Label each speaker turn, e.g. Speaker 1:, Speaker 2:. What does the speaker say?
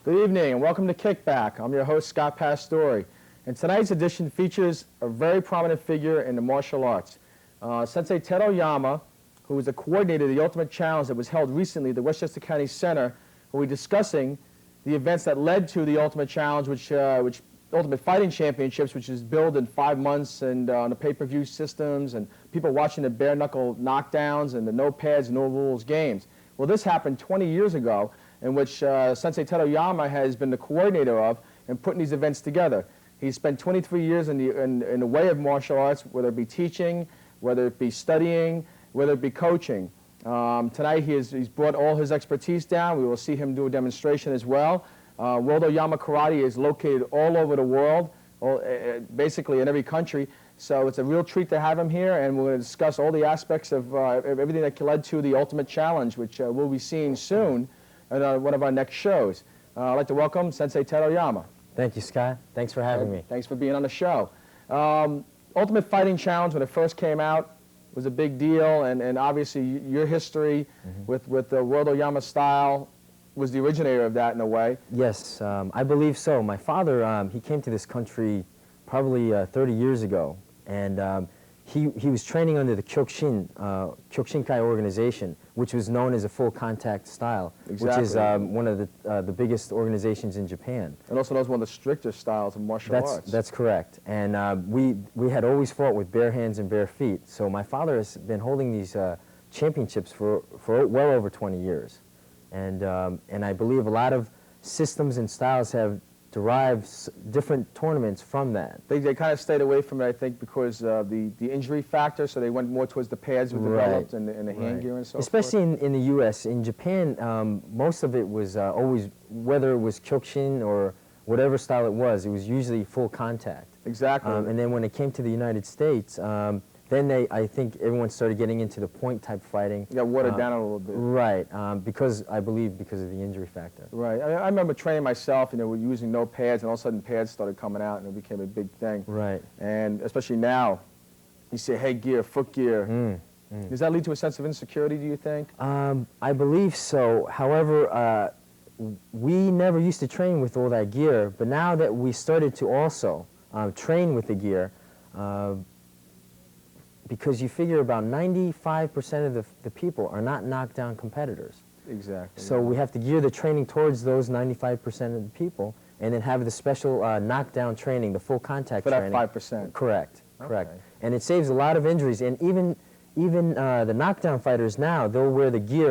Speaker 1: Good evening and welcome to Kickback. I'm your host, Scott Pastore. And tonight's edition features a very prominent figure in the martial arts. Sensei Ted Oyama, who was the coordinator of the Ultimate Challenge that was held recently at the Westchester County Center, will be discussing the events that led to the Ultimate Challenge, which Ultimate Fighting Championships, which is billed in 5 months and on the pay-per-view systems and people watching the bare-knuckle knockdowns and the no pads, no rules games. Well, this happened 20 years ago, in which Sensei Ted Oyama has been the coordinator of and putting these events together. He spent 23 years in the way of martial arts, whether it be teaching, whether it be studying, whether it be coaching. Tonight he's brought all his expertise down. We will see him do a demonstration as well. World Oyama Karate is located all over the world, basically in every country. So it's a real treat to have him here, and we're going to discuss all the aspects of everything that led to the Ultimate Challenge, which we'll be seeing soon at one of our next shows. I'd like to welcome Sensei Ted Oyama.
Speaker 2: Thank you, Scott. Thanks for having me.
Speaker 1: Thanks for being on the show. Ultimate Fighting Challenge, when it first came out, was a big deal, and obviously your history with the World Oyama style was the originator of that in a way.
Speaker 2: Yes, I believe so. My father, he came to this country probably 30 years ago, and he was training under the Kyokushinkai organization, which was known as a full contact style, which is one of the biggest organizations in Japan.
Speaker 1: And also knows one of the stricter styles of martial arts.
Speaker 2: That's correct. And we had always fought with bare hands and bare feet. So my father has been holding these championships for well over 20 years. And I believe a lot of systems and styles have derived different tournaments from that.
Speaker 1: They kind of stayed away from it, I think, because of the injury factor, so they went more towards the pads with developed and the hand gear and so
Speaker 2: Especially
Speaker 1: forth.
Speaker 2: in the U.S. In Japan, most of it was always, whether it was Kyokushin or whatever style it was usually full contact.
Speaker 1: Exactly.
Speaker 2: And then when it came to the United States, then I think everyone started getting into the point type fighting.
Speaker 1: You got watered down a little bit.
Speaker 2: Right, I believe because of the injury factor.
Speaker 1: Right. I remember training myself, using no pads, and all of a sudden pads started coming out, and it became a big thing.
Speaker 2: Right.
Speaker 1: And especially now, you see head gear, foot gear. Does that lead to a sense of insecurity, do you think?
Speaker 2: I believe so. However, we never used to train with all that gear, but now that we started to also train with the gear, because you figure about 95% of the people are not knockdown competitors.
Speaker 1: Exactly.
Speaker 2: So we have to gear the training towards those 95% of the people, and then have the special knockdown training, the full contact training.
Speaker 1: For that 5%.
Speaker 2: Correct, correct.
Speaker 1: Okay.
Speaker 2: And it saves a lot of injuries, and even the knockdown fighters now, they'll wear the gear